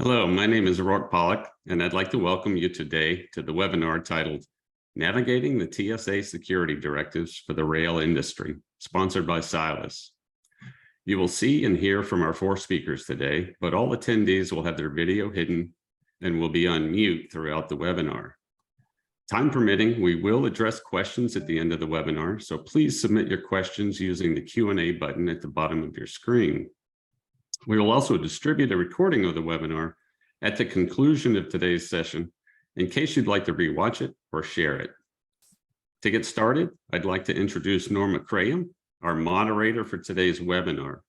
Hello, my name is Rourke Pollock, and I'd like to welcome you today to the webinar titled Navigating the TSA Security Directives for the Rail Industry, sponsored by Silas. You will see and hear from our four speakers today, but all attendees will have their video hidden and will be on mute throughout the webinar. Time permitting, we will address questions at the end of the webinar, so please submit your questions using the Q&A button at the bottom of your screen. We will also distribute a recording of the webinar at the conclusion of today's session in case you'd like to rewatch it or share it. To get started, I'd like to introduce Norma Graham, our moderator for today's webinar.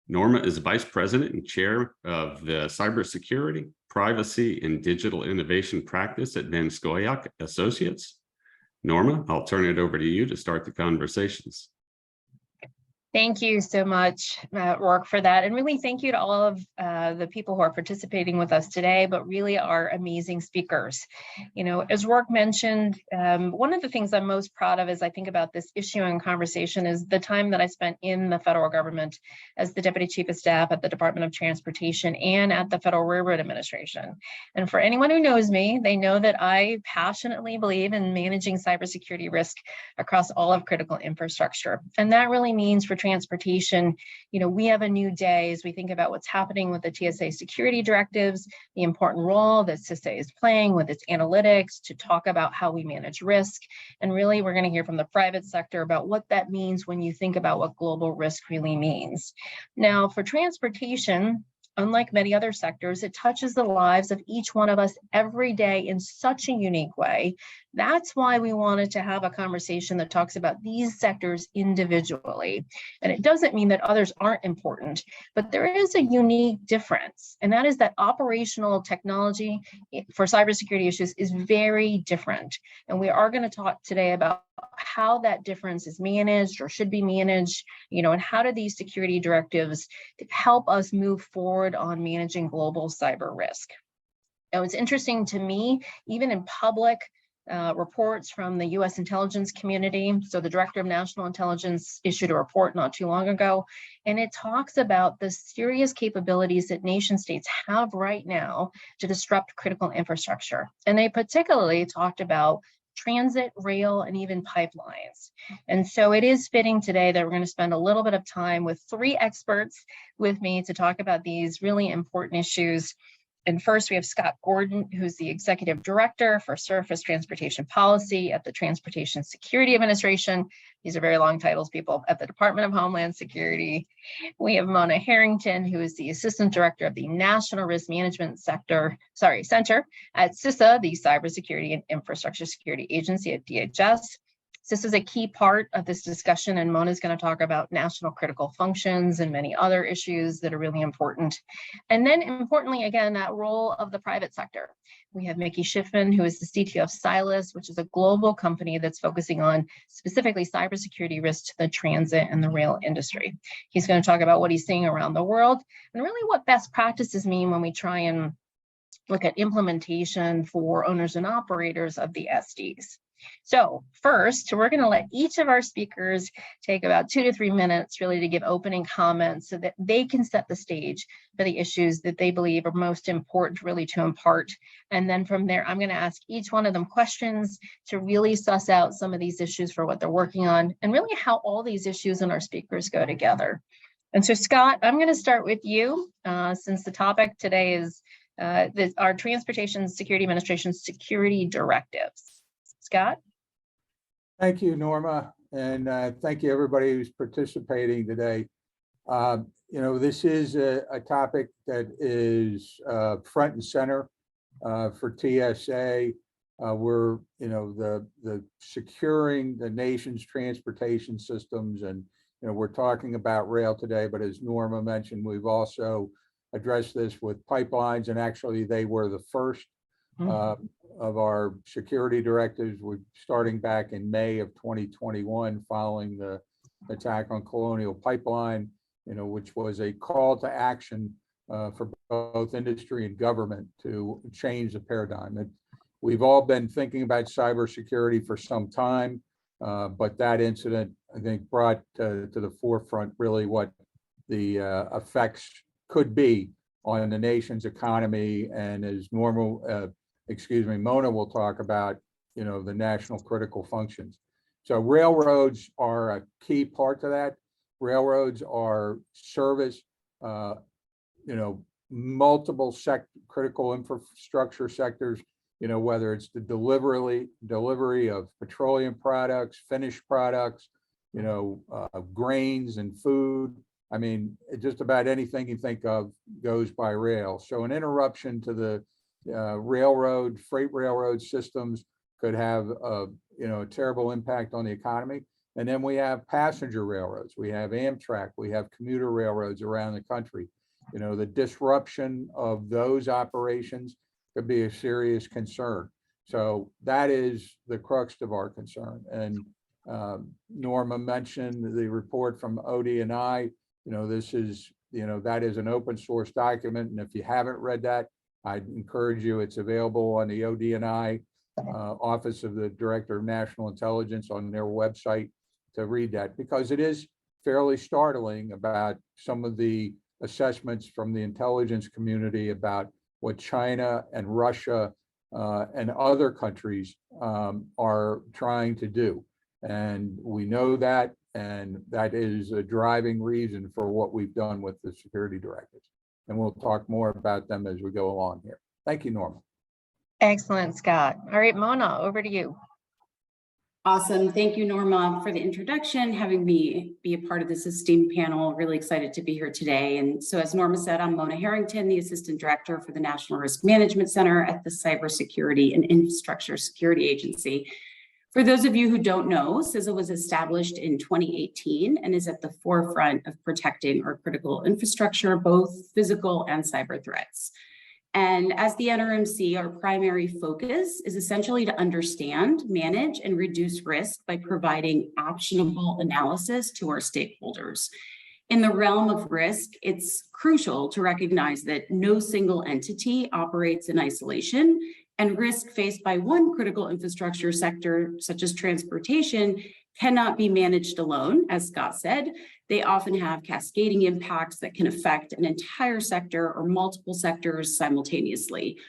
Norma is Vice President and Chair of the Cybersecurity, Privacy, and Digital Innovation Practice at Van Scoyoc Associates. Norma, I'll turn it over to you to start the conversations. Thank you so much, Rourke, for that. And really thank you to all of the people who are participating with us today, but really our amazing speakers. You know, as Rourke mentioned, one of the things I'm most proud of as I think about this issue and conversation is the time that I spent in the federal government as the Deputy Chief of Staff at the Department of Transportation and at the Federal Railroad Administration. And for anyone who knows me, they know that I passionately believe in managing cybersecurity risk across all of critical infrastructure. And that really means for transportation, you know, we have a new day as we think about what's happening with the TSA security directives, the important role that TSA is playing with its analytics to talk about how we manage risk. And really, we're going to hear from the private sector about what that means when you think about what global risk really means. Now, for transportation, unlike many other sectors, it touches the lives of each one of us every day in such a unique way. That's why we wanted to have a conversation that talks about these sectors individually. And it doesn't mean that others aren't important, but there is a unique difference. And that is that operational technology for cybersecurity issues is very different. And we are going to talk today about how that difference is managed or should be managed, you know, and how do these security directives help us move forward on managing global cyber risk. Now, it's interesting to me, even in public reports from the U.S. intelligence community. So the Director of National Intelligence issued a report not too long ago, and it talks about the serious capabilities that nation states have right now to disrupt critical infrastructure. And they particularly talked about transit, rail, and even pipelines. And so it is fitting today that we're going to spend a little bit of time with three experts with me to talk about these really important issues. And first, we have Scott Gordon, who's the Executive Director for Surface Transportation Policy at the Transportation Security Administration. These are very long titles, people, at the Department of Homeland Security. We have Mona Harrington, who is the Assistant Director of the National Risk Management Center at CISA, the Cybersecurity and Infrastructure Security Agency at DHS. This is a key part of this discussion, and Mona is going to talk about national critical functions and many other issues that are really important. And then importantly, again, that role of the private sector. We have Mickey Schiffman, who is the CTO of Silas, which is a global company that's focusing on specifically cybersecurity risks to the transit and the rail industry. He's going to talk about what he's seeing around the world and really what best practices mean when we try and look at implementation for owners and operators of the SDs. So first, we're going to let each of our speakers take about 2 to 3 minutes really to give opening comments so that they can set the stage for the issues that they believe are most important really to impart. And then from there, I'm going to ask each one of them questions to really suss out some of these issues for what they're working on and really how all these issues and our speakers go together. And so Scott, I'm going to start with you since the topic today is our Transportation Security Administration security directives. Scott? Thank you, Norma, and thank you everybody who's participating today. You know, this is a topic that is front and center for TSA. We're, you know, the securing the nation's transportation systems, and you know, we're talking about rail today, but as Norma mentioned, we've also addressed this with pipelines, and actually they were the first of our security directives. We're starting back in May of 2021 following the attack on Colonial Pipeline, you know, which was a call to action for both industry and government to change the paradigm. We've all been thinking about cybersecurity for some time, but that incident, I think, brought to the forefront really what the effects could be on the nation's economy. And as Mona will talk about, the national critical functions. So railroads are a key part to that. Railroads are service, multiple critical infrastructure sectors, whether it's the delivery of petroleum products, finished products, grains and food. I mean, just about anything you think of goes by rail. So an interruption to the freight railroad systems could have a terrible impact on the economy. And then we have passenger railroads, we have Amtrak, we have commuter railroads around the country. The disruption of those operations could be a serious concern. So that is the crux of our concern. And Norma mentioned the report from OD&I. This is, that is an open source document. And if you haven't read that, I'd encourage you, it's available on the OD&I Office of the Director of National Intelligence on their website to read that, because it is fairly startling about some of the assessments from the intelligence community about what China and Russia and other countries are trying to do. And we know that, and that is a driving reason for what we've done with the security directives. And we'll talk more about them as we go along here. Thank you, Norma. Excellent, Scott. All right, Mona, over to you. Awesome. Thank you, Norma, for the introduction, having me be a part of this esteemed panel. Really excited to be here today. And so as Norma said, I'm Mona Harrington, the Assistant Director for the National Risk Management Center at the Cybersecurity and Infrastructure Security Agency. For those of you who don't know, CISA was established in 2018 and is at the forefront of protecting our critical infrastructure, both physical and cyber threats. And as the NRMC, our primary focus is essentially to understand, manage, and reduce risk by providing actionable analysis to our stakeholders. In the realm of risk, it's crucial to recognize that no single entity operates in isolation, and risk faced by one critical infrastructure sector, such as transportation, cannot be managed alone. As Scott said, they often have cascading impacts that can affect an entire sector or multiple sectors simultaneously.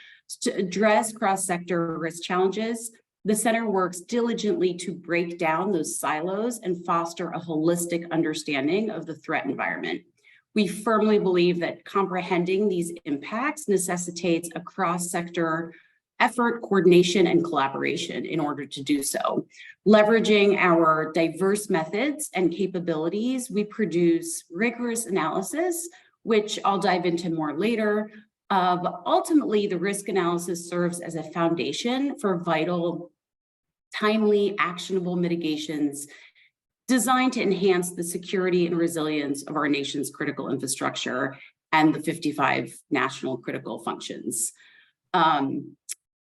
To address cross-sector risk challenges, the center works diligently to break down those silos and foster a holistic understanding of the threat environment. We firmly believe that comprehending these impacts necessitates a cross-sector effort, coordination, and collaboration in order to do so. Leveraging our diverse methods and capabilities, we produce rigorous analysis, which I'll dive into more later. But ultimately, the risk analysis serves as a foundation for vital, timely, actionable mitigations designed to enhance the security and resilience of our nation's critical infrastructure and the 55 national critical functions.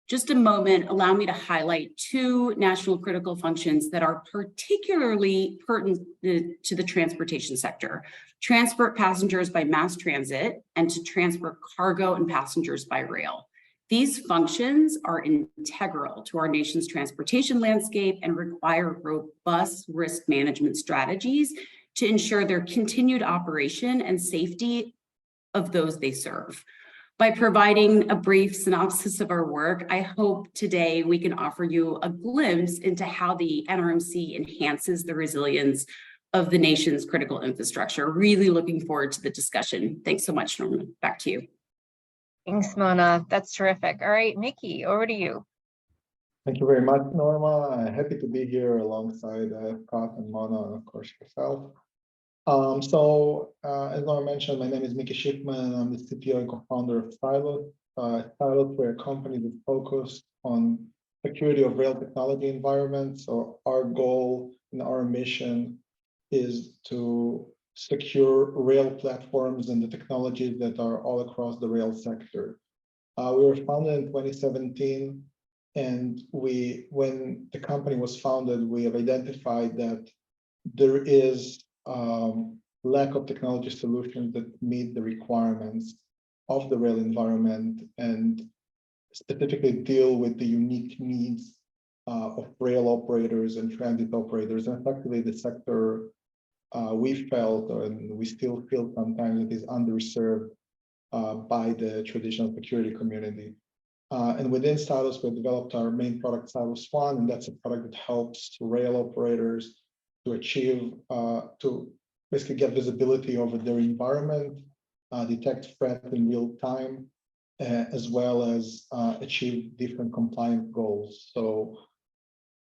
Just a moment, allow me to highlight two national critical functions that are particularly pertinent to the transportation sector: transport passengers by mass transit and to transport cargo and passengers by rail. These functions are integral to our nation's transportation landscape and require robust risk management strategies to ensure their continued operation and safety of those they serve. By providing a brief synopsis of our work, I hope today we can offer you a glimpse into how the NRMC enhances the resilience of the nation's critical infrastructure. Really looking forward to the discussion. Thanks so much, Norma. Back to you. Thanks, Mona. That's terrific. All right, Mickey, over to you. Thank you very much, Norma. Happy to be here alongside Scott and Mona, and of course yourself. As Laura mentioned, my name is Mickey Schiffman. I'm the CTO and co-founder of Silos. Silos, we're a company that focuses on security of rail technology environments. So our goal and our mission is to secure rail platforms and the technologies that are all across the rail sector. We were founded in 2017, and when the company was founded, we have identified that there is lack of technology solutions that meet the requirements of the rail environment and specifically deal with the unique needs of rail operators and transit operators. And effectively, the sector we felt, and we still feel sometimes, it is underserved by the traditional security community. And within Cylus, we developed our main product, Cylus One, and that's a product that helps rail operators to achieve, to basically get visibility over their environment, detect threat in real time, as well as achieve different compliance goals. So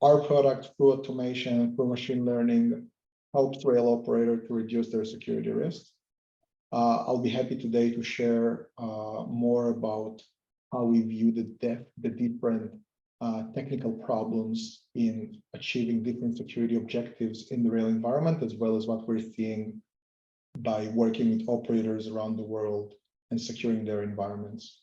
our product, through automation, through machine learning, helps rail operator to reduce their security risks. I'll be happy today to share more about how we view the different technical problems in achieving different security objectives in the rail environment, as well as what we're seeing by working with operators around the world and securing their environments.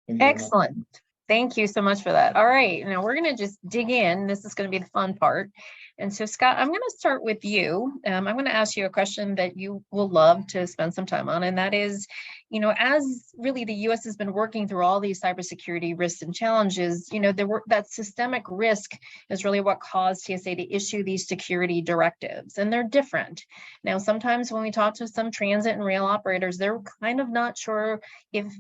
Thank you very much. Excellent. Thank you so much for that. All right, now we're going to just dig in. This is going to be the fun part. And so, Scott, I'm going to start with you. I'm going to ask you a question that you will love to spend some time on, and that is, you know, as really the U.S. has been working through all these cybersecurity risks and challenges, you know, that systemic risk is really what caused TSA to issue these security directives, and they're different. Now, sometimes when we talk to some transit and rail operators, they're kind of not sure if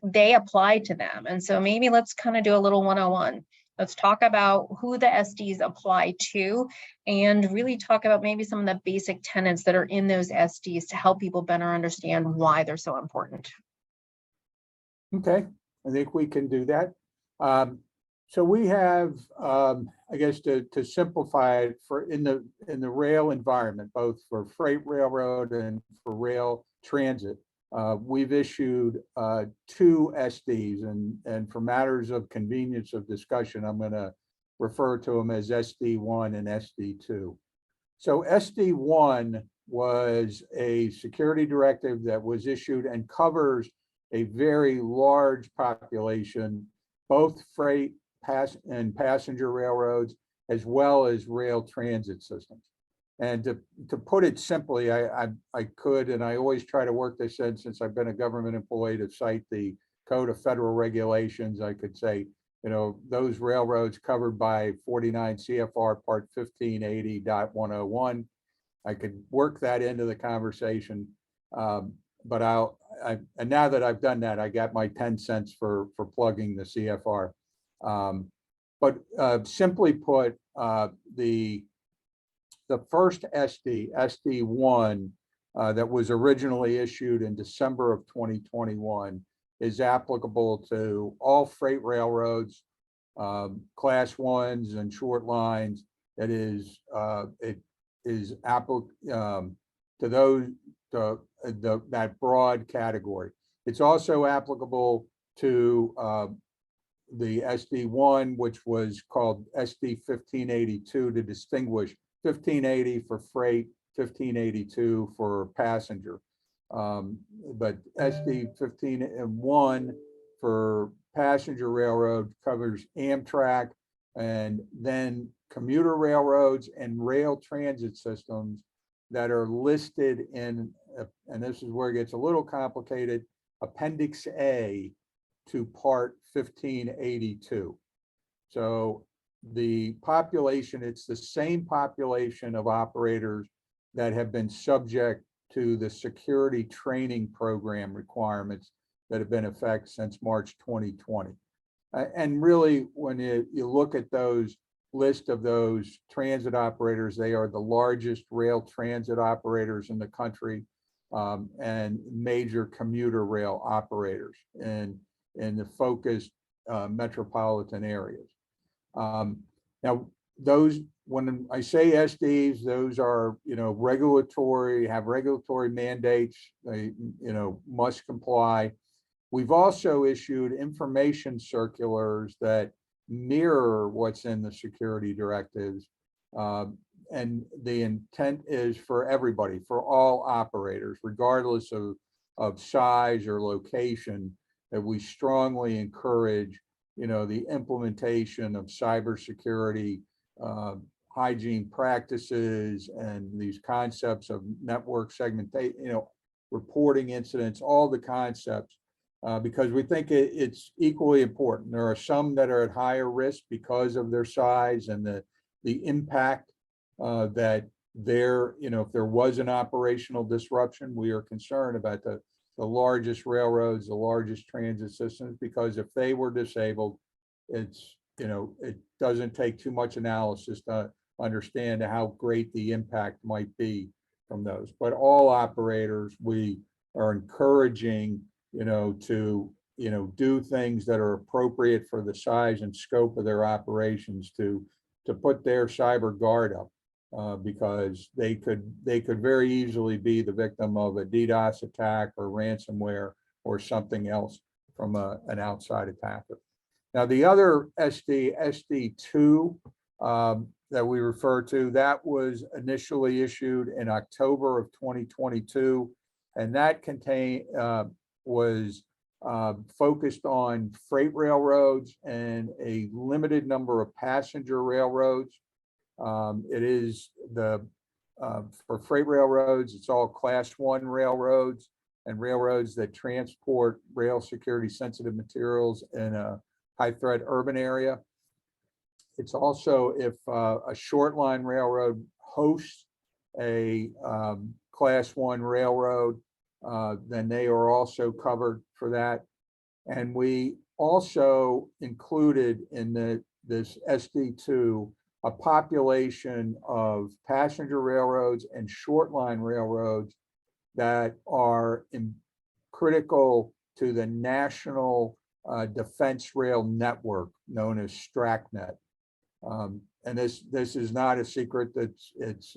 they apply to them. And so maybe let's kind of do a little 101. Let's talk about who the SDs apply to and really talk about maybe some of the basic tenets that are in those SDs to help people better understand why they're so important. Okay, I think we can do that. So we have, I guess, to simplify it, for in the rail environment, both for freight railroad and for rail transit, we've issued 2 SDs, and for matters of convenience of discussion, I'm going to refer to them as SD1 and SD2. So SD1 was a security directive that was issued and covers a very large population, both freight and passenger railroads, as well as rail transit systems. And to put it simply, I could, and I always try to work this in since I've been a government employee, to cite the Code of Federal Regulations. I could say, you know, those railroads covered by 49 CFR Part 1580.101. I could work that into the conversation, but and now that I've done that, I got my 10 cents for plugging the CFR. But simply put, the first SD, SD1, that was originally issued in December of 2021, is applicable to all freight railroads, class 1s and short lines. That is, it is applicable to those, that broad category. It's also applicable to the SD1, which was called SD 1582 to distinguish 1580 for freight, 1582 for passenger. But SD 1501 for passenger railroad covers Amtrak, and then commuter railroads and rail transit systems that are listed in, and this is where it gets a little complicated, Appendix A to Part 1582. So the population, it's the same population of operators that have been subject to the security training program requirements that have been in effect since March 2020. And really, when you look at those list of those transit operators, they are the largest rail transit operators in the country, and major commuter rail operators in the focused metropolitan areas. Now, those, when I say SDs, those are, you know, have regulatory mandates. They, you know, must comply. We've also issued information circulars that mirror what's in the security directives. And the intent is for everybody, for all operators, regardless of size or location, that we strongly encourage, you know, the implementation of cybersecurity, hygiene practices, and these concepts of network segmentation, you know, reporting incidents, all the concepts, because we think it's equally important. There are some that are at higher risk because of their size and the impact that there, you know, if there was an operational disruption, we are concerned about the the largest railroads, the largest transit systems, because if they were disabled, it's, it doesn't take too much analysis to understand how great the impact might be from those. But all operators, we are encouraging, to, do things that are appropriate for the size and scope of their operations to put their cyber guard up. Because they could very easily be the victim of a DDoS attack or ransomware or something else from an outside attacker. Now, the other SD2 that we refer to, that was initially issued in October of 2022, and that was focused on freight railroads and a limited number of passenger railroads. It is for freight railroads, it's all class 1 railroads and railroads that transport rail security sensitive materials in a high threat urban area. It's also if a short line railroad hosts a class 1 railroad, then they are also covered for that. And we also included in this SD2 a population of passenger railroads and short line railroads that are critical to the national defense rail network known as STRACnet. And this is not a secret. It's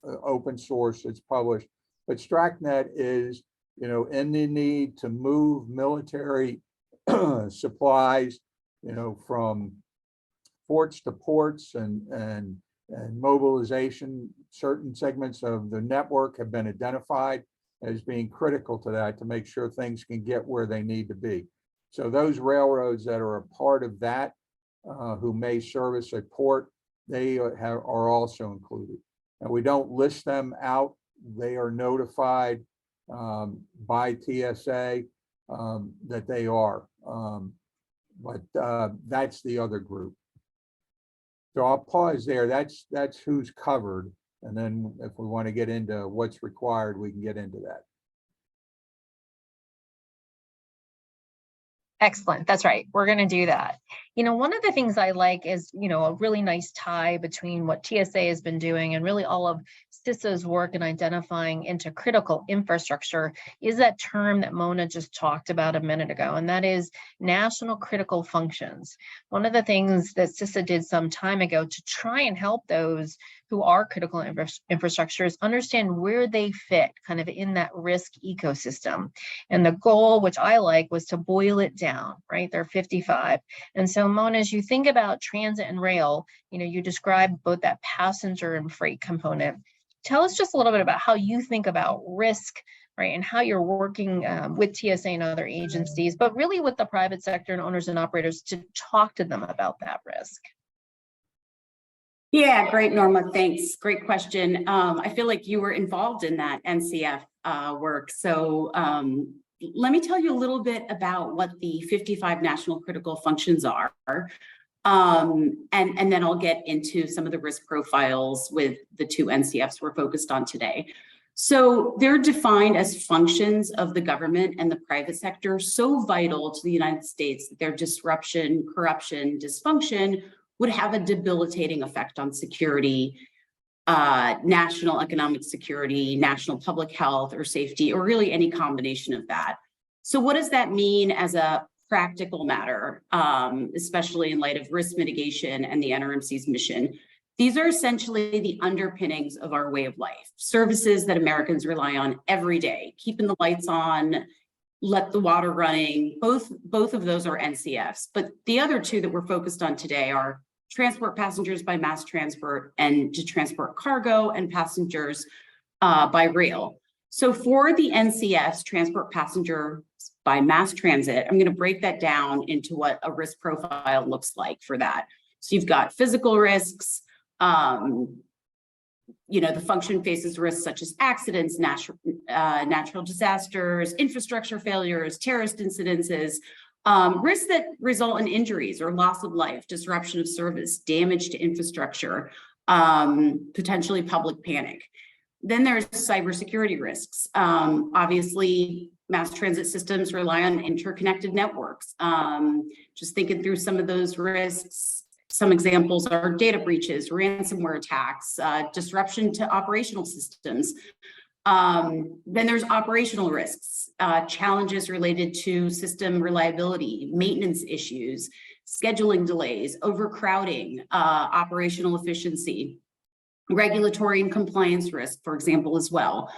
open source, it's published. But STRACnet is, in the need to move military supplies, from ports to ports and mobilization. Certain segments of the network have been identified as being critical to that to make sure things can get where they need to be. So those railroads that are a part of that, who may service a port, they are also included. And we don't list them out. They are notified by TSA that they are. But that's the other group. So I'll pause there. That's who's covered. And then if we want to get into what's required, we can get into that. Excellent. That's right. We're going to do that. One of the things I like is, a really nice tie between what TSA has been doing and really all of CISA's work in identifying into critical infrastructure is that term that Mona just talked about a minute ago, and that is national critical functions. One of the things that CISA did some time ago to try and help those who are critical infrastructure is understand where they fit kind of in that risk ecosystem. And the goal, which I like, was to boil it down, right? There are 55. And so Mona, as you think about transit and rail, you described both that passenger and freight component. Tell us just a little bit about how you think about risk, right? And how you're working with TSA and other agencies, but really with the private sector and owners and operators to talk to them about that risk. Yeah, great, Norma. Thanks. Great question. I feel like you were involved in that NCF work. So let me tell you a little bit about what the 55 national critical functions are. And then I'll get into some of the risk profiles with the 2 NCFs we're focused on today. So they're defined as functions of the government and the private sector so vital to the United States that their disruption, corruption, dysfunction would have a debilitating effect on security, national economic security, national public health or safety, or really any combination of that. So what does that mean as a practical matter, especially in light of risk mitigation and the NRMC's mission? These are essentially the underpinnings of our way of life, services that Americans rely on every day, keeping the lights on, let the water running. Both of those are NCFs, but the other 2 that we're focused on today are transport passengers by mass transport and to transport cargo and passengers by rail. So for the NCFs, transport passenger by mass transit, I'm going to break that down into what a risk profile looks like for that. So you've got physical risks, the function faces risks such as accidents, natural disasters, infrastructure failures, terrorist incidences, risks that result in injuries or loss of life, disruption of service, damage to infrastructure, potentially public panic. Then there's cybersecurity risks. Obviously, mass transit systems rely on interconnected networks. Just thinking through some of those risks, some examples are data breaches, ransomware attacks, disruption to operational systems. Then there's operational risks, challenges related to system reliability, maintenance issues, scheduling delays, overcrowding, operational efficiency, regulatory and compliance risk, for example, as well.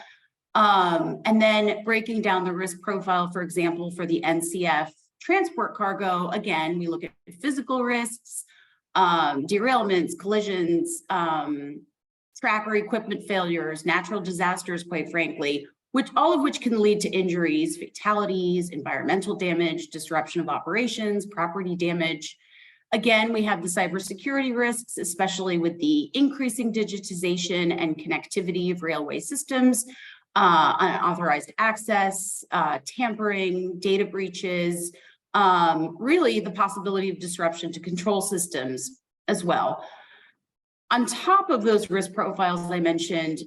And then breaking down the risk profile, for example, for the NCF transport cargo, again, we look at physical risks, derailments, collisions, tracker equipment failures, natural disasters, quite frankly, all of which can lead to injuries, fatalities, environmental damage, disruption of operations, property damage. Again, we have the cybersecurity risks, especially with the increasing digitization and connectivity of railway systems, unauthorized access, tampering, data breaches, really the possibility of disruption to control systems as well. On top of those risk profiles I mentioned,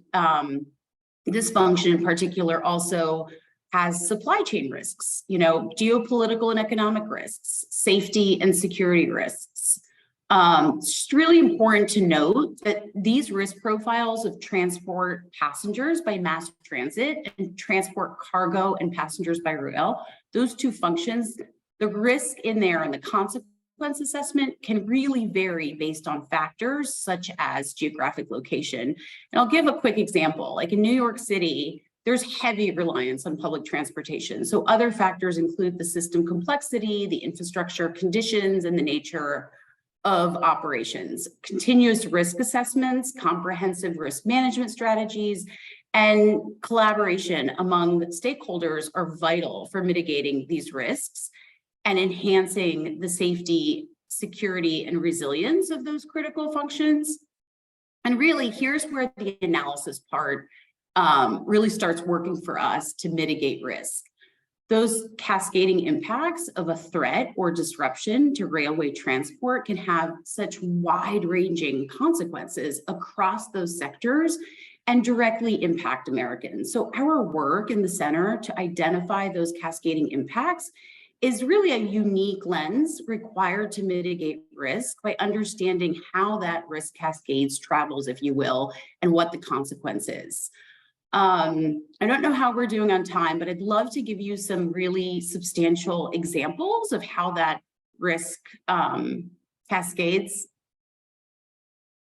this function in particular also has supply chain risks, geopolitical and economic risks, safety and security risks. It's just really important to note that these risk profiles of transport passengers by mass transit and transport cargo and passengers by rail, those two functions, the risk in there and the consequence assessment can really vary based on factors such as geographic location. And I'll give a quick example. Like in New York City, there's heavy reliance on public transportation. So other factors include the system complexity, the infrastructure conditions, and the nature of operations. Continuous risk assessments, comprehensive risk management strategies, and collaboration among stakeholders are vital for mitigating these risks and enhancing the safety, security, and resilience of those critical functions. And really, here's where the analysis part really starts working for us to mitigate risk. Those cascading impacts of a threat or disruption to railway transport can have such wide-ranging consequences across those sectors and directly impact Americans. So our work in the center to identify those cascading impacts is really a unique lens required to mitigate risk by understanding how that risk cascades travels, if you will, and what the consequence is. I don't know how we're doing on time, but I'd love to give you some really substantial examples of how that risk cascades.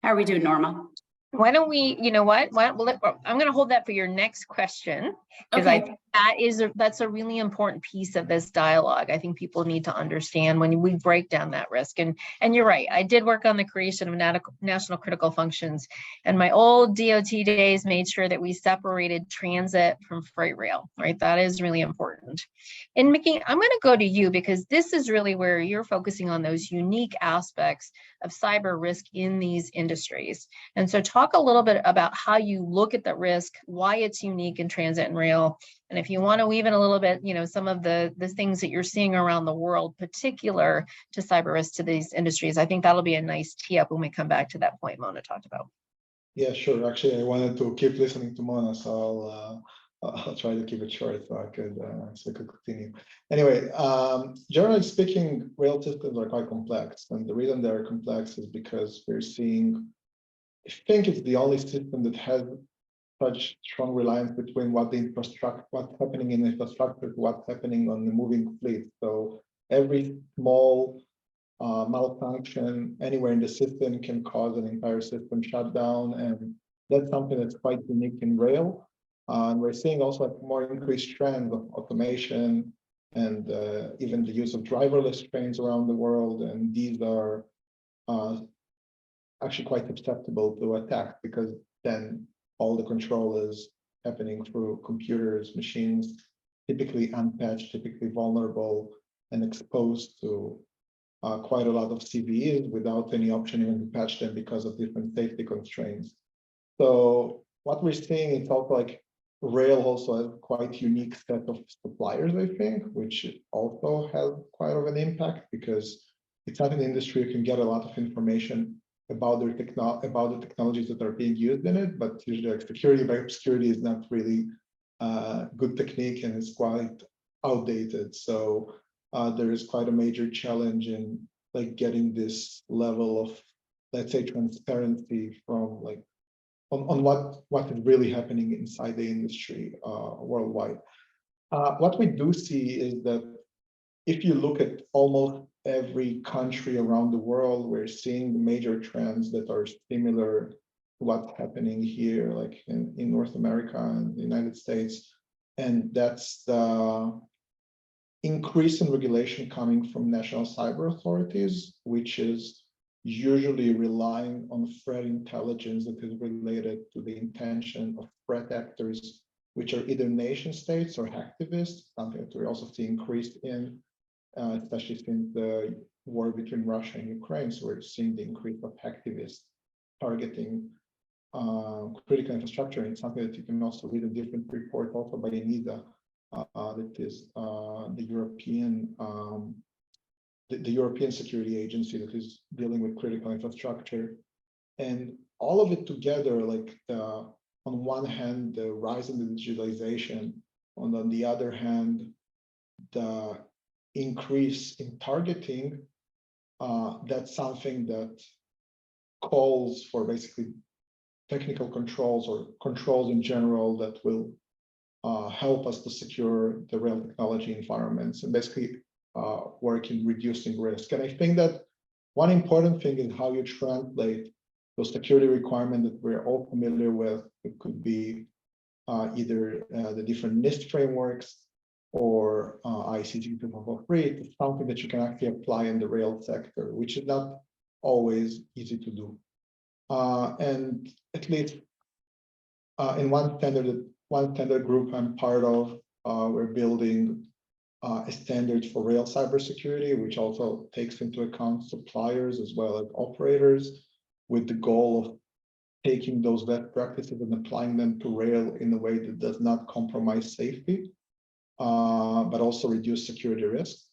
How are we doing, Norma? Why don't we, you know what, I'm going to hold that for your next question, because I think that's a really important piece of this dialogue. I think people need to understand when we break down that risk. And you're right, I did work on the creation of national critical functions, and my old DOT days made sure that we separated transit from freight rail, right? That is really important. And Mickey, I'm going to go to you, because this is really where you're focusing on those unique aspects of cyber risk in these industries. And so talk a little bit about how you look at the risk, why it's unique in transit and rail. And if you want to weave in a little bit, some of the things that you're seeing around the world, particular to cyber risk to these industries, I think that'll be a nice tee up when we come back to that point Mona talked about. Yeah, sure. Actually, I wanted to keep listening to Mona, so I'll try to keep it short so I could continue. Anyway, generally speaking, rail systems are quite complex, and the reason they're complex is because we're seeing, I think it's the only system that has such strong reliance between what's happening in infrastructure to what's happening on the moving fleet. So every small malfunction anywhere in the system can cause an entire system shutdown, and that's something that's quite unique in rail. And we're seeing also a more increased trend of automation and even the use of driverless trains around the world, and these are actually quite susceptible to attack, because then all the control is happening through computers, machines, typically unpatched, typically vulnerable, and exposed to quite a lot of CVEs without any option even to patch them because of different safety constraints. So what we're seeing is also like rail also has quite unique set of suppliers, I think, which also has quite of an impact, because it's not an industry you can get a lot of information about the technologies that are being used in it, but usually like security by obscurity is not really a good technique, and it's quite outdated. So there is quite a major challenge in like getting this level of, let's say, transparency from like on what is really happening inside the industry worldwide. What we do see is that if you look at almost every country around the world, we're seeing major trends that are similar to what's happening here, like in North America and the United States. And that's the increase in regulation coming from national cyber authorities, which is usually relying on threat intelligence that is related to the intention of threat actors, which are either nation states or hacktivists, something that we also see increased in, especially since the war between Russia and Ukraine. So we're seeing the increase of hacktivists targeting critical infrastructure. And it's something that you can also read a different report also by ENISA, that is the European security agency that is dealing with critical infrastructure. And all of it together, like on one hand, the rise in the digitalization, and on the other hand, the increase in targeting, that's something that calls for basically technical controls or controls in general that will help us to secure the real technology environments and basically work in reducing risk. And I think that one important thing is how you translate those security requirements that we're all familiar with. It could be either the different NIST frameworks or ICT 2.3 to something that you can actually apply in the rail sector, which is not always easy to do. And at least in one standard group I'm part of, we're building a standard for rail cybersecurity, which also takes into account suppliers as well as operators, with the goal of taking those best practices and applying them to rail in a way that does not compromise safety, but also reduce security risks.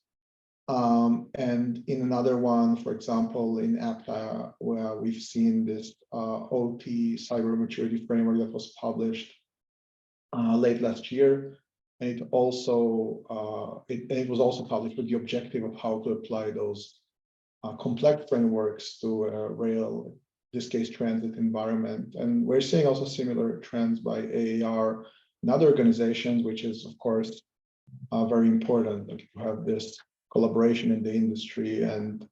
And in another one, for example, in APTA, where we've seen this OT cyber maturity framework that was published late last year. And it also it was also published with the objective of how to apply those complex frameworks to rail, this case transit environment. And we're seeing also similar trends by AAR and other organizations, which is of course very important, like to have this collaboration in the industry and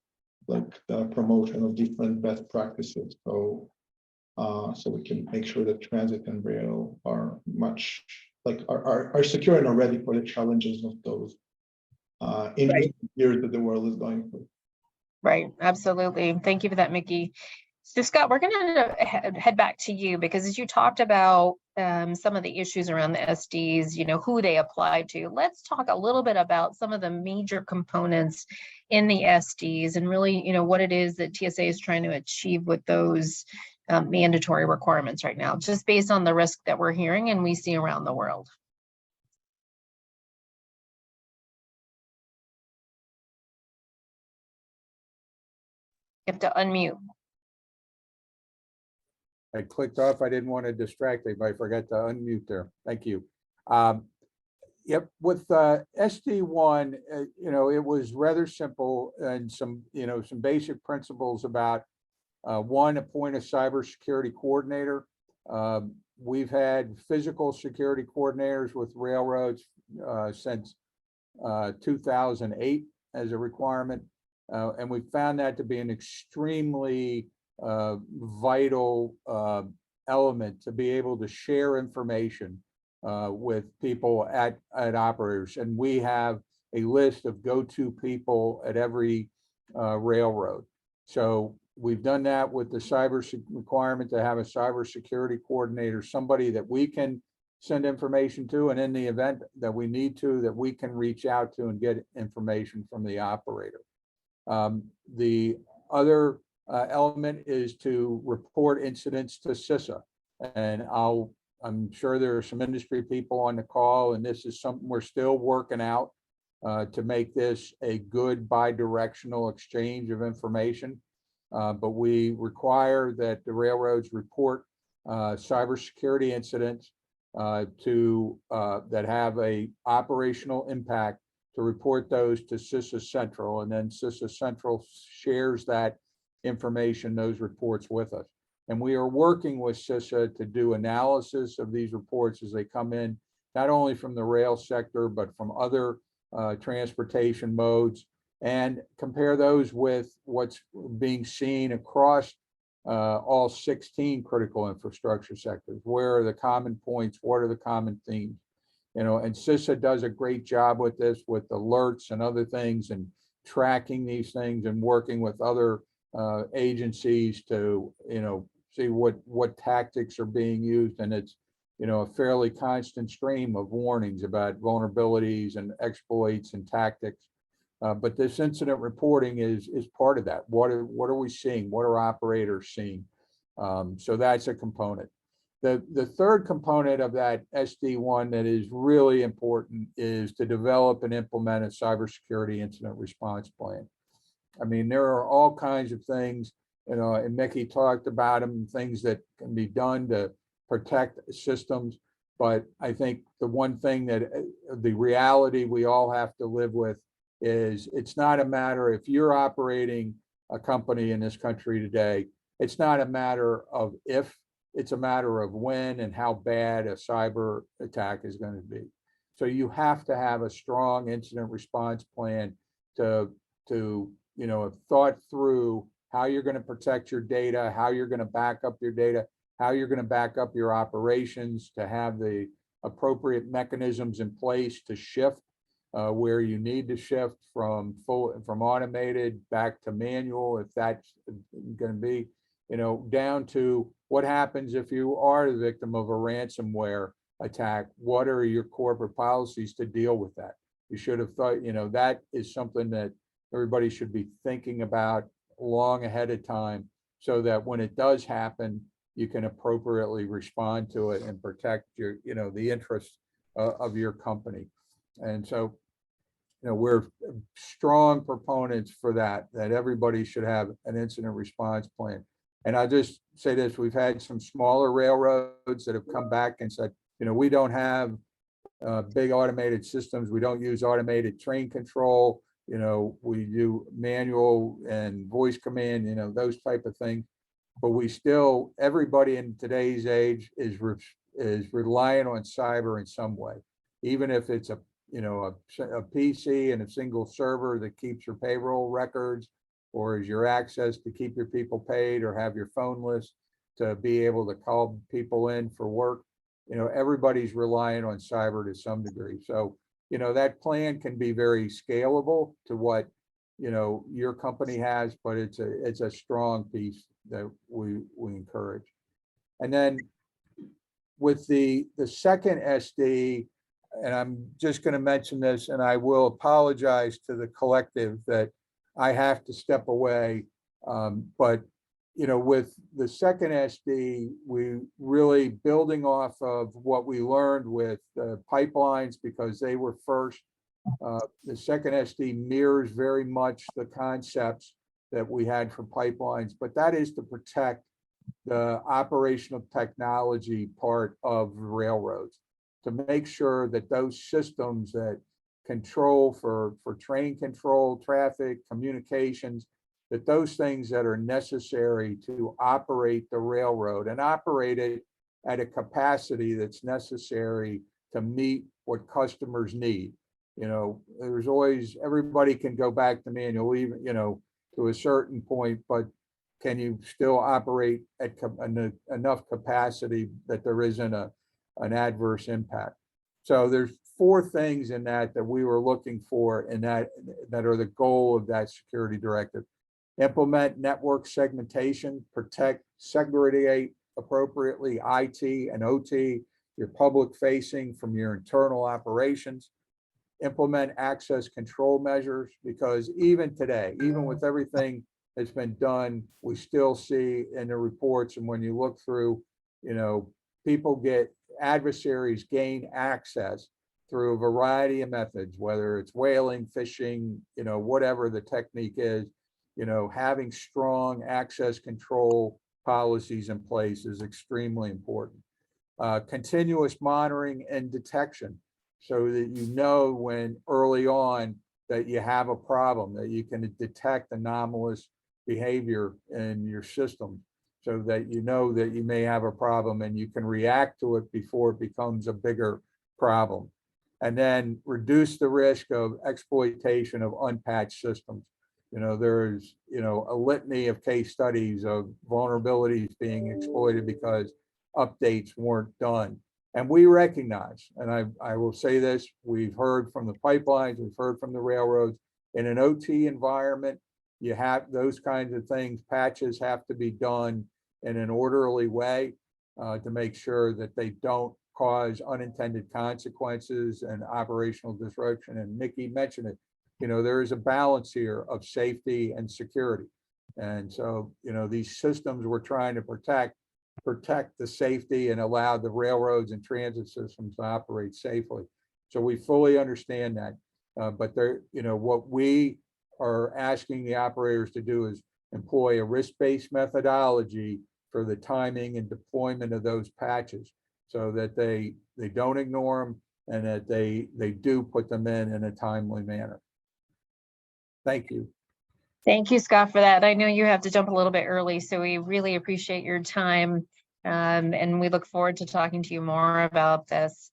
like the promotion of different best practices. So so we can make sure that transit and rail are much like are secure and are ready for the challenges of those interesting years that the world is going through. Right, absolutely. Thank you for that, Mickey. So Scott, we're going to head back to you because as you talked about some of the issues around the SDs, you know, who they apply to, let's talk a little bit about some of the major components in the SDs and really, you know, what it is that TSA is trying to achieve with those mandatory requirements right now, just based on the risk that we're hearing and we see around the world. You have to unmute. I clicked off. I didn't want to distract anybody. I forgot to unmute there. Thank you. Yep, with SD1, you know, it was rather simple and some, you know, some basic principles about one, appoint a cybersecurity coordinator. We've had physical security coordinators with railroads since 2008 as a requirement, and we found that to be an extremely vital element to be able to share information with people at operators. And we have a list of go-to people at every railroad. So we've done that with the cyber requirement to have a cybersecurity coordinator, somebody that we can send information to, and in the event that we need to, that we can reach out to and get information from the operator. The other element is to report incidents to CISA, and I'm sure there are some industry people on the call, and this is something we're still working out to make this a good bi-directional exchange of information. But we require that the railroads report cybersecurity incidents that have a operational impact to report those to CISA Central, and then CISA Central shares that information, those reports with us. And we are working with CISA to do analysis of these reports as they come in, not only from the rail sector, but from other transportation modes, and compare those with what's being seen across all 16 critical infrastructure sectors. Where are the common points? What are the common themes? You know, and CISA does a great job with this, with alerts and other things, and tracking these things and working with other agencies to, you know, see what tactics are being used. And it's, you know, a fairly constant stream of warnings about vulnerabilities and exploits and tactics. But this incident reporting is part of that. What are we seeing? What are operators seeing? So that's a component. The third component of that SD1 that is really important is to develop and implement a cybersecurity incident response plan. I mean, there are all kinds of things, you know, and Mickey talked about them, things that can be done to protect systems. But I think the one thing that the reality we all have to live with is it's not a matter, if you're operating a company in this country today, it's not a matter of if, it's a matter of when and how bad a cyber attack is going to be. So you have to have a strong incident response plan to you know, have thought through how you're going to protect your data, how you're going to back up your data, how you're going to back up your operations, to have the appropriate mechanisms in place to shift where you need to shift from automated back to manual, if that's going to be, you know, down to what happens if you are the victim of a ransomware attack. What are your corporate policies to deal with that? You should have thought, you know, that is something that everybody should be thinking about long ahead of time, so that when it does happen, you can appropriately respond to it and protect your, you know, the interests of your company. And so, you know, we're strong proponents for that everybody should have an incident response plan. And I just say this, we've had some smaller railroads that have come back and said, you know, we don't have big automated systems. We don't use automated train control. You know, we do manual and voice command, you know, those type of things. But we still, everybody in today's age is reliant on cyber in some way, even if it's a, you know, a PC and a single server that keeps your payroll records, or is your access to keep your people paid, or have your phone list to be able to call people in for work. You know, everybody's relying on cyber to some degree. So, you know, that plan can be very scalable to what, you know, your company has, but it's a strong piece that we encourage. And then with the second SD, and I'm just going to mention this, and I will apologize to the collective that I have to step away. But, you know, with the second SD, we really building off of what we learned with pipelines, because they were first. The second SD mirrors very much the concepts that we had for pipelines, but that is to protect the operational technology part of railroads, to make sure that those systems that control for train control, traffic, communications, that those things that are necessary to operate the railroad and operate it at a capacity that's necessary to meet what customers need. You know, there's always, everybody can go back to manual, even, you know, to a certain point, but can you still operate at enough capacity that there isn't an adverse impact? So there's 4 things in that we were looking for, and that are the goal of that security directive. Implement network segmentation, protect, segregate appropriately IT and OT, your public facing from your internal operations. Implement access control measures, because even today, even with everything that's been done, we still see in the reports, and when you look through, you know, adversaries gain access through a variety of methods, whether it's whaling, fishing, you know, whatever the technique is. You know, having strong access control policies in place is extremely important. continuous monitoring and detection, so that you know when early on that you have a problem, that you can detect anomalous behavior in your system, so that you know that you may have a problem and you can react to it before it becomes a bigger problem. And then reduce the risk of exploitation of unpatched systems. There's, a litany of case studies of vulnerabilities being exploited because updates weren't done. And we recognize, and I will say this, we've heard from the pipelines, we've heard from the railroads, in an OT environment, you have those kinds of things. Patches have to be done in an orderly way to make sure that they don't cause unintended consequences and operational disruption. And Mickey mentioned it, there is a balance here of safety and security. And so, these systems we're trying to protect the safety and allow the railroads and transit systems to operate safely. So we fully understand that. But what we are asking the operators to do is employ a risk-based methodology for the timing and deployment of those patches, so that they don't ignore them and that they do put them in a timely manner. Thank you. Thank you, Scott, for that. I know you have to jump a little bit early, so we really appreciate your time. And we look forward to talking to you more about this.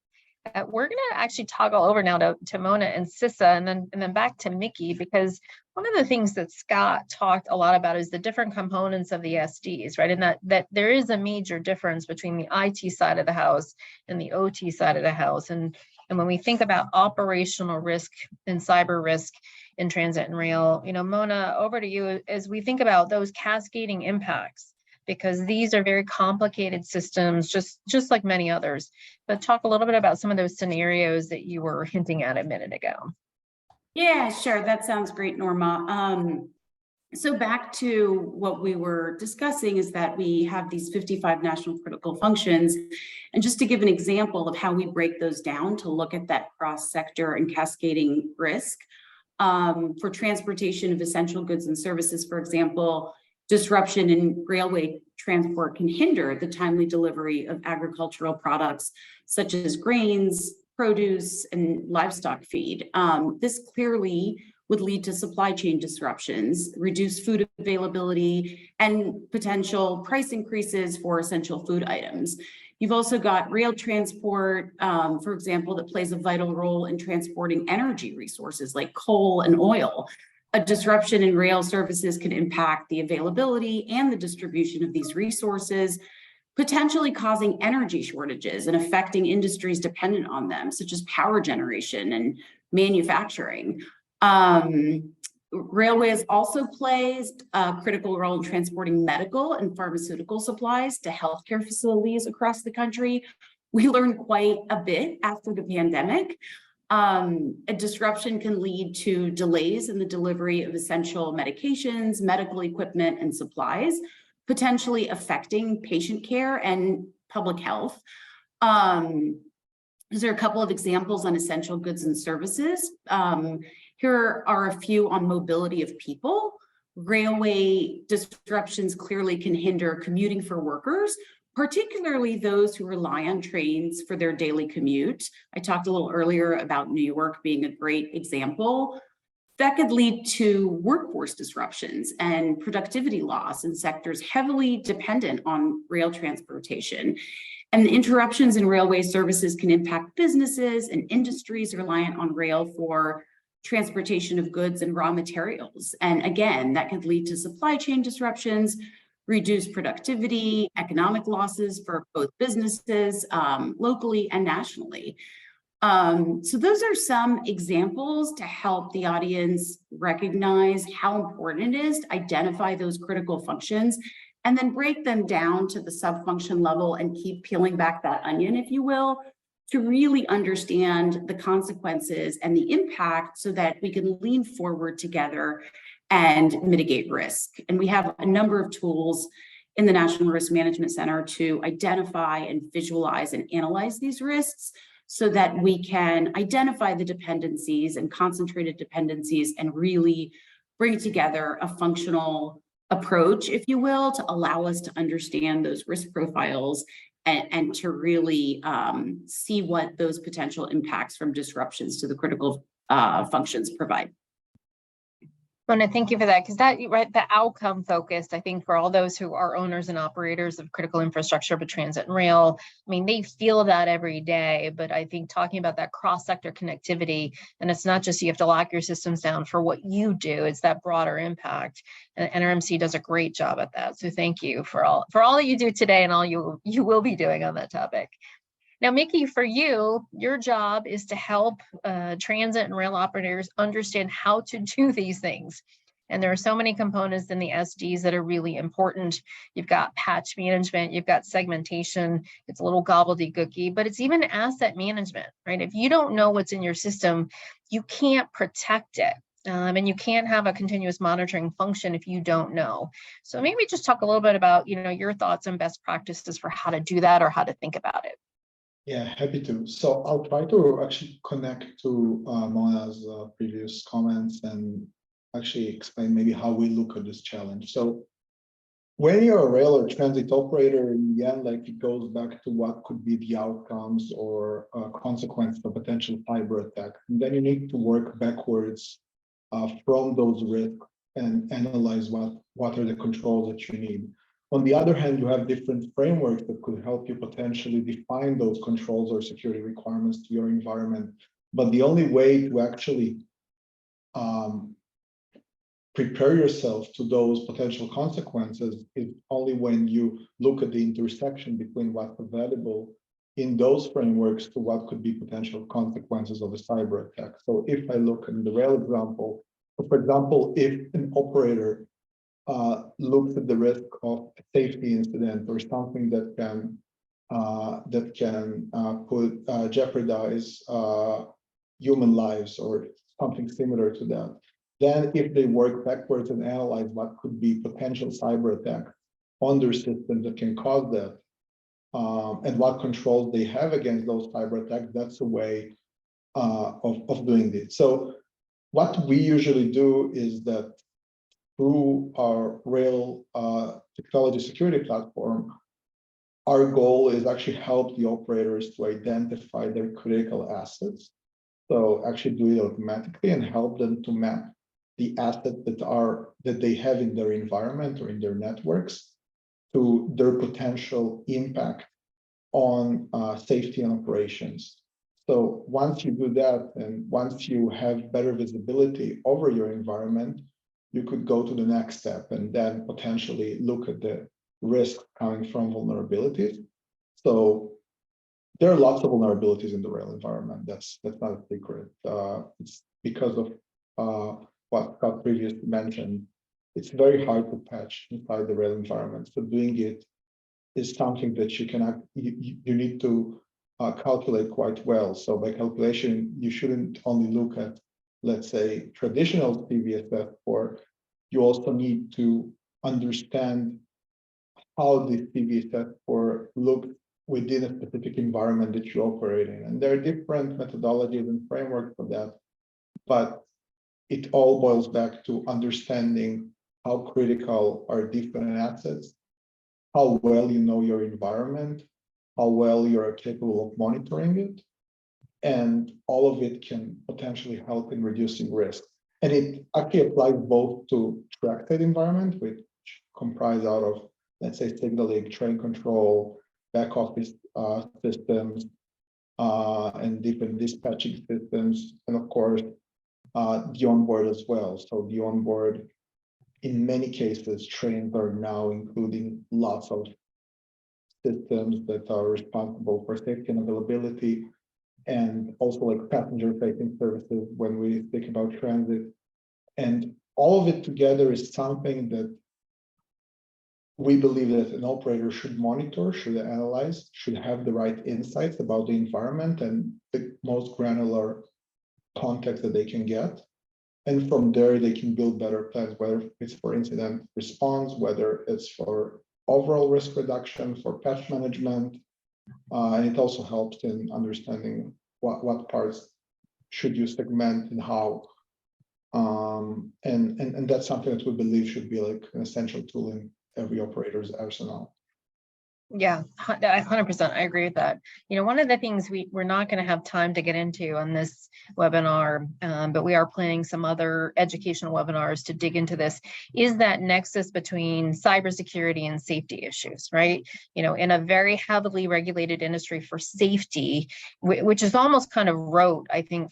We're going to actually toggle over now to Mona and Sissa, and then back to Mickey, because one of the things that Scott talked a lot about is the different components of the SDs, right? And that there is a major difference between the IT side of the house and the OT side of the house. And when we think about operational risk and cyber risk in transit and rail, Mona, over to you as we think about those cascading impacts, because these are very complicated systems, just like many others. But talk a little bit about some of those scenarios that you were hinting at a minute ago. Yeah, sure. That sounds great, Norma. So back to what we were discussing is that we have these 55 national critical functions. And just to give an example of how we break those down to look at that cross-sector and cascading risk, for transportation of essential goods and services, for example, disruption in railway transport can hinder the timely delivery of agricultural products such as grains, produce, and livestock feed. This clearly would lead to supply chain disruptions, reduced food availability, and potential price increases for essential food items. You've also got rail transport, for example, that plays a vital role in transporting energy resources like coal and oil. A disruption in rail services can impact the availability and the distribution of these resources, potentially causing energy shortages and affecting industries dependent on them, such as power generation and manufacturing. Railways also plays a critical role in transporting medical and pharmaceutical supplies to healthcare facilities across the country. We learned quite a bit after the pandemic. A disruption can lead to delays in the delivery of essential medications, medical equipment, and supplies, potentially affecting patient care and public health. There are a couple of examples on essential goods and services. Here are a few on mobility of people. Railway disruptions clearly can hinder commuting for workers, particularly those who rely on trains for their daily commute. I talked a little earlier about New York being a great example. That could lead to workforce disruptions and productivity loss in sectors heavily dependent on rail transportation. And the interruptions in railway services can impact businesses and industries reliant on rail for transportation of goods and raw materials. And again, that could lead to supply chain disruptions, reduced productivity, economic losses for both businesses locally and nationally. So those are some examples to help the audience recognize how important it is to identify those critical functions and then break them down to the sub-function level and keep peeling back that onion, if you will, to really understand the consequences and the impact so that we can lean forward together and mitigate risk. And we have a number of tools in the National Risk Management Center to identify and visualize and analyze these risks so that we can identify the dependencies and concentrated dependencies and really bring together a functional approach, if you will, to allow us to understand those risk profiles and to really see what those potential impacts from disruptions to the critical functions provide. Mona, thank you for that, because that, right, the outcome focused, I think for all those who are owners and operators of critical infrastructure, but transit and rail, I mean, they feel that every day, but I think talking about that cross-sector connectivity, and it's not just you have to lock your systems down for what you do, it's that broader impact. And NRMC does a great job at that. So thank you for all that you do today and all you will be doing on that topic. Now, Mickey, for you, your job is to help transit and rail operators understand how to do these things. And there are so many components in the SDs that are really important. You've got patch management, you've got segmentation, it's a little gobbledygooky, but it's even asset management, right? If you don't know what's in your system, you can't protect it. And you can't have a continuous monitoring function if you don't know. So maybe just talk a little bit about, your thoughts and best practices for how to do that or how to think about it. Yeah, happy to. So I'll try to actually connect to Mona's previous comments and actually explain maybe how we look at this challenge. So when you're a rail or transit operator, in the end, like it goes back to what could be the outcomes or consequence of potential cyber attack. And then you need to work backwards from those risks and analyze what are the controls that you need. On the other hand, you have different frameworks that could help you potentially define those controls or security requirements to your environment. But the only way to actually prepare yourself to those potential consequences is only when you look at the intersection between what's available in those frameworks to what could be potential consequences of a cyber attack. So if I look at the rail example, for example, if an operator looks at the risk of a safety incident or something that can jeopardize human lives or something similar to that, then if they work backwards and analyze what could be potential cyber attack on their system that can cause that, and what controls they have against those cyber attacks, that's a way of doing this. So what we usually do is that through our rail technology security platform, our goal is actually help the operators to identify their critical assets. So actually do it automatically and help them to map the assets that they have in their environment or in their networks to their potential impact on safety and operations. So once you do that, and once you have better visibility over your environment, you could go to the next step and then potentially look at the risk coming from vulnerabilities. So there are lots of vulnerabilities in the rail environment. That's not a secret. It's because of what Scott previously mentioned. It's very hard to patch inside the rail environment. So doing it is something that you need to calculate quite well. So by calculation, you shouldn't only look at, let's say, traditional CVSF, or you also need to understand how the CVSF or look within a specific environment that you operate in. And there are different methodologies and frameworks for that, but it all boils back to understanding how critical are different assets, how well you know your environment, how well you're capable of monitoring it, and all of it can potentially help in reducing risk. And it actually applies both to trackside environment, which comprise out of, let's say, signaling, train control, back office systems, and different dispatching systems, and of course, the onboard as well. So the onboard, in many cases, trains are now including lots of systems that are responsible for safety and availability, and also like passenger-facing services when we think about transit. And all of it together is something that we believe that an operator should monitor, should analyze, should have the right insights about the environment and the most granular context that they can get. And from there, they can build better plans, whether it's for incident response, whether it's for overall risk reduction, for patch management. And it also helps in understanding what parts should you segment and how. And that's something that we believe should be like an essential tool in every operator's arsenal. Yeah, 100%. I agree with that. One of the things we're not going to have time to get into on this webinar, but we are planning some other educational webinars to dig into this, is that nexus between cybersecurity and safety issues, right? In a very heavily regulated industry for safety, which is almost kind of rote, I think,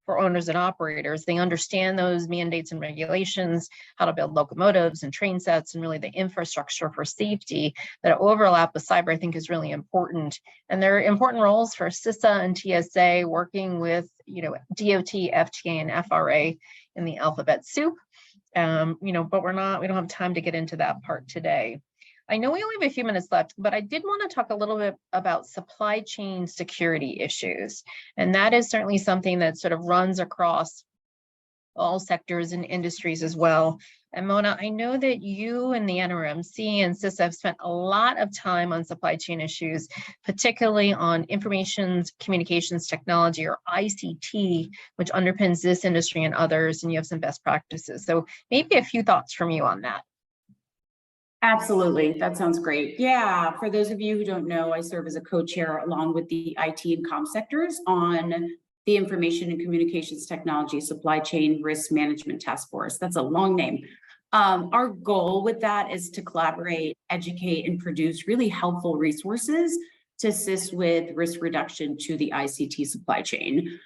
for owners and operators. They understand those mandates and regulations, how to build locomotives and train sets, and really the infrastructure for safety that overlap with cyber, I think, is really important. And there are important roles for CISA and TSA working with, DOT, FTA, and FRA in the alphabet soup. But we don't have time to get into that part today. I know we only have a few minutes left, but I did want to talk a little bit about supply chain security issues. And that is certainly something that sort of runs across all sectors and industries as well. And Mona, I know that you and the NRMC and CISA have spent a lot of time on supply chain issues, particularly on information communications technology, or ICT, which underpins this industry and others, and you have some best practices. So maybe a few thoughts from you on that. Absolutely. That sounds great. Yeah. For those of you who don't know, I serve as a co-chair along with the IT and comm sectors on the Information and Communications Technology Supply Chain Risk Management Task Force. That's a long name. Our goal with that is to collaborate, educate, and produce really helpful resources to assist with risk reduction to the ICT supply chain.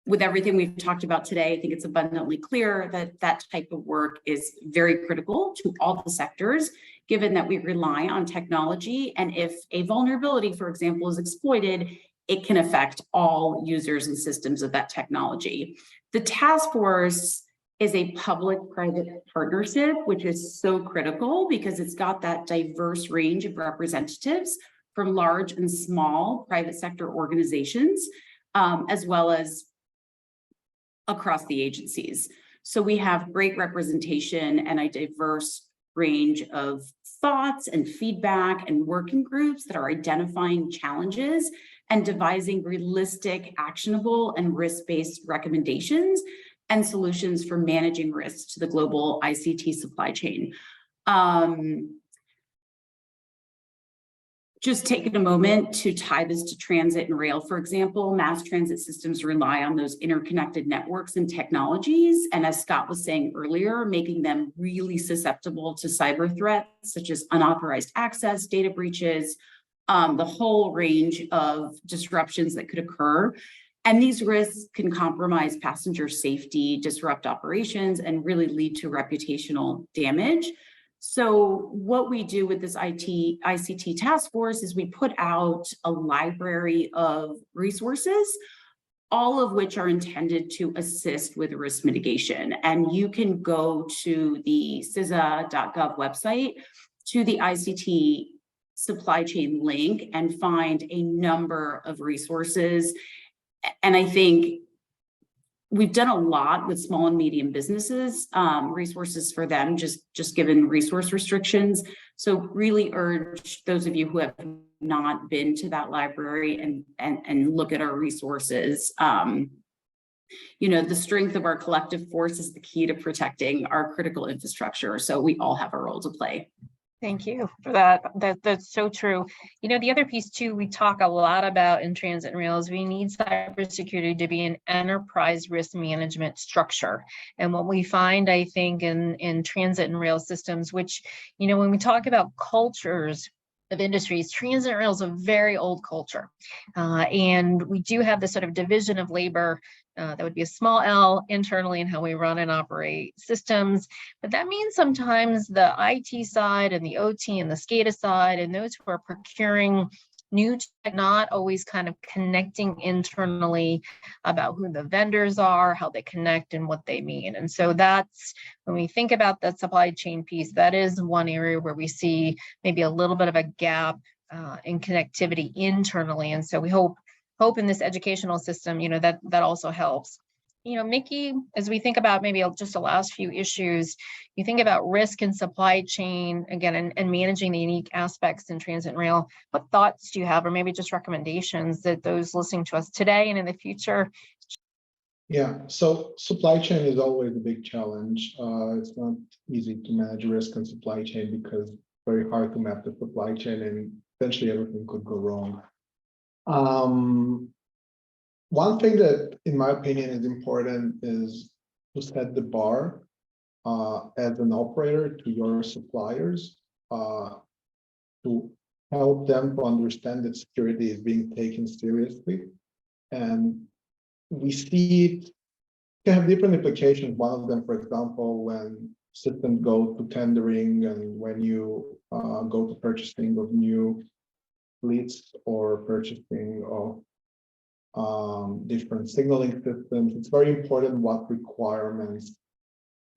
With everything we've talked about today, I think it's abundantly clear that that type of work is very critical to all the sectors, given that we rely on technology. And if a vulnerability, for example, is exploited, it can affect all users and systems of that technology. The task force is a public-private partnership, which is so critical because it's got that diverse range of representatives from large and small private sector organizations, as well as across the agencies. So we have great representation and a diverse range of thoughts and feedback and working groups that are identifying challenges and devising realistic, actionable, and risk-based recommendations and solutions for managing risks to the global ICT supply chain. Just taking a moment to tie this to transit and rail, for example, mass transit systems rely on those interconnected networks and technologies. And as Scott was saying earlier, making them really susceptible to cyber threats, such as unauthorized access, data breaches, the whole range of disruptions that could occur. And these risks can compromise passenger safety, disrupt operations, and really lead to reputational damage. So what we do with this ICT task force is we put out a library of resources, all of which are intended to assist with risk mitigation. And you can go to the CISA.gov website, to the ICT supply chain link, and find a number of resources. And I think we've done a lot with small and medium businesses, resources for them, just given resource restrictions. So really urge those of you who have not been to that library and look at our resources. The strength of our collective force is the key to protecting our critical infrastructure. So we all have a role to play. Thank you for that. That's so true. The other piece too, we talk a lot about in transit and rail is we need cybersecurity to be an enterprise risk management structure. And what we find, I think, in transit and rail systems, which, when we talk about cultures of industries, transit and rail is a very old culture. And we do have this sort of division of labor that would be a small L internally in how we run and operate systems. But that means sometimes the IT side and the OT and the SCADA side and those who are procuring new tech, not always kind of connecting internally about who the vendors are, how they connect, and what they mean. And so that's when we think about that supply chain piece, that is one area where we see maybe a little bit of a gap in connectivity internally. And so we hope in this educational system, that also helps. Mickey, as we think about maybe just the last few issues, you think about risk and supply chain again, and managing the unique aspects in transit and rail. What thoughts do you have, or maybe just recommendations that those listening to us today and in the future? Yeah, so supply chain is always a big challenge. It's not easy to manage risk and supply chain because it's very hard to map the supply chain and essentially everything could go wrong. One thing that, in my opinion, is important is to set the bar as an operator to your suppliers to help them to understand that security is being taken seriously. And we see it can have different implications. One of them, for example, when systems go to tendering and when you go to purchasing of new fleets or purchasing of different signaling systems, it's very important what requirements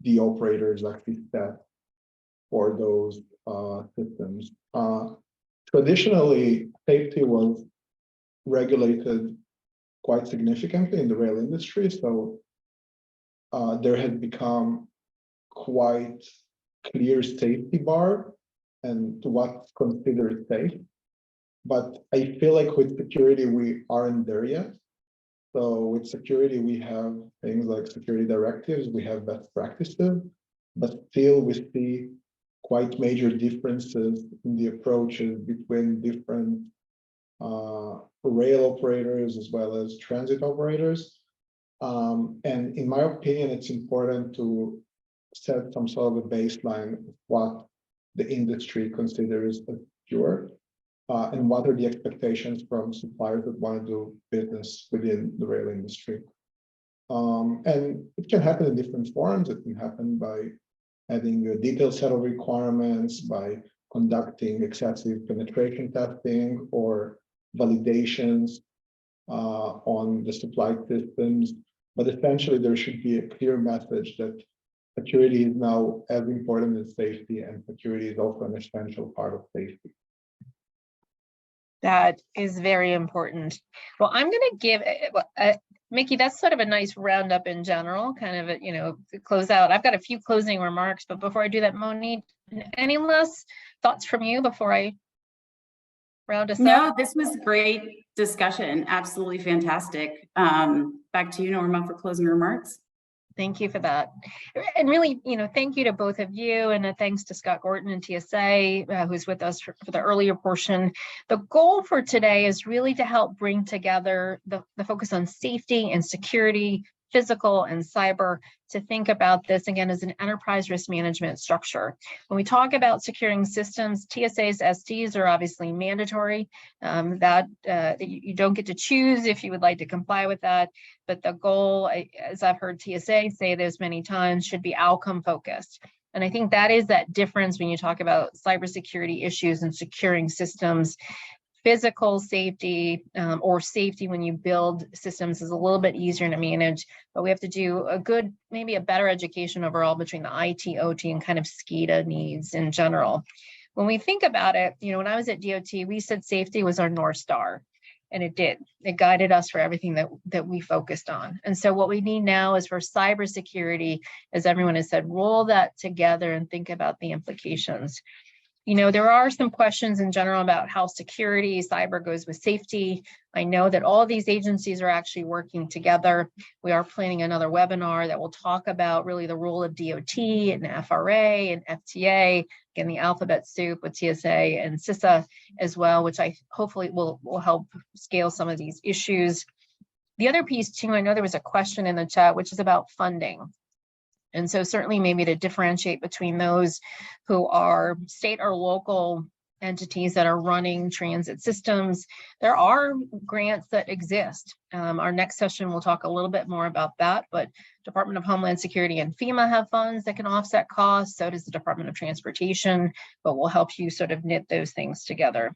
the operators actually set for those systems. Traditionally, safety was regulated quite significantly in the rail industry, so there had become quite clear safety bar and to what's considered safe. But I feel like with security, we aren't there yet. So with security, we have things like security directives, we have best practices, but still we see quite major differences in the approaches between different rail operators as well as transit operators. And in my opinion, it's important to set some sort of a baseline of what the industry considers as secure. And what are the expectations from suppliers that want to do business within the rail industry. And it can happen in different forms. It can happen by having a detailed set of requirements, by conducting excessive penetration testing or validations on the supply systems. But essentially, there should be a clear message that security is now as important as safety, and security is also an essential part of safety. That is very important. Well, I'm going to give, Mickey, that's sort of a nice roundup in general, kind of, to close out. I've got a few closing remarks, but before I do that, Moni, any last thoughts from you before I round us up? No, this was great discussion. Absolutely fantastic. Back to you, Norma, for closing remarks. Thank you for that. And really, thank you to both of you, and thanks to Scott Gorton and TSA, who's with us for the earlier portion. The goal for today is really to help bring together the focus on safety and security, physical and cyber, to think about this again as an enterprise risk management structure. When we talk about securing systems, TSA's SDs are obviously mandatory. That you don't get to choose if you would like to comply with that. But the goal, as I've heard TSA say this many times, should be outcome focused. And I think that is that difference when you talk about cybersecurity issues and securing systems. Physical safety or safety when you build systems is a little bit easier to manage, but we have to do maybe a better education overall between the IT, OT, and kind of SCADA needs in general. When we think about it, when I was at DOT, we said safety was our North Star, and it did. It guided us for everything that we focused on. And so what we need now is for cybersecurity, as everyone has said, roll that together and think about the implications. There are some questions in general about how security, cyber goes with safety. I know that all of these agencies are actually working together. We are planning another webinar that will talk about really the role of DOT and FRA and FTA, again, the alphabet soup with TSA and CISA as well, which I hopefully will help scale some of these issues. The other piece too, I know there was a question in the chat, which is about funding. And so certainly maybe to differentiate between those who are state or local entities that are running transit systems, there are grants that exist. Our next session, we'll talk a little bit more about that, but Department of Homeland Security and FEMA have funds that can offset costs. So does the Department of Transportation, but we'll help you sort of knit those things together.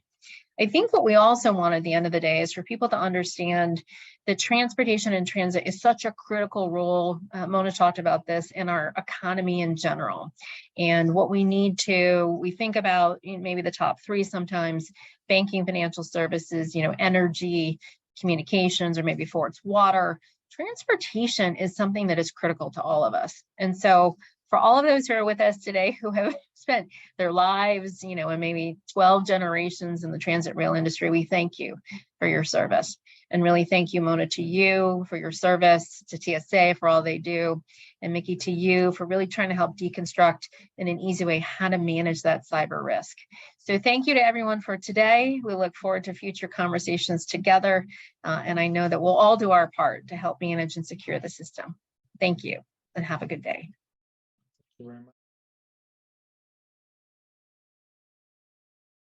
I think what we also want at the end of the day is for people to understand that transportation and transit is such a critical role. Mona talked about this in our economy in general. And what we we think about maybe the top three sometimes: banking, financial services, energy, communications, or maybe four, it's water. Transportation is something that is critical to all of us. And so for all of those who are with us today who have spent their lives, you know, and maybe 12 generations in the transit rail industry, we thank you for your service. And really thank you, Mona, to you for your service, to TSA for all they do, and Mickey, to you for really trying to help deconstruct in an easy way how to manage that cyber risk. So thank you to everyone for today. We look forward to future conversations together. And I know that we'll all do our part to help manage and secure the system. Thank you and have a good day. Thank you very much.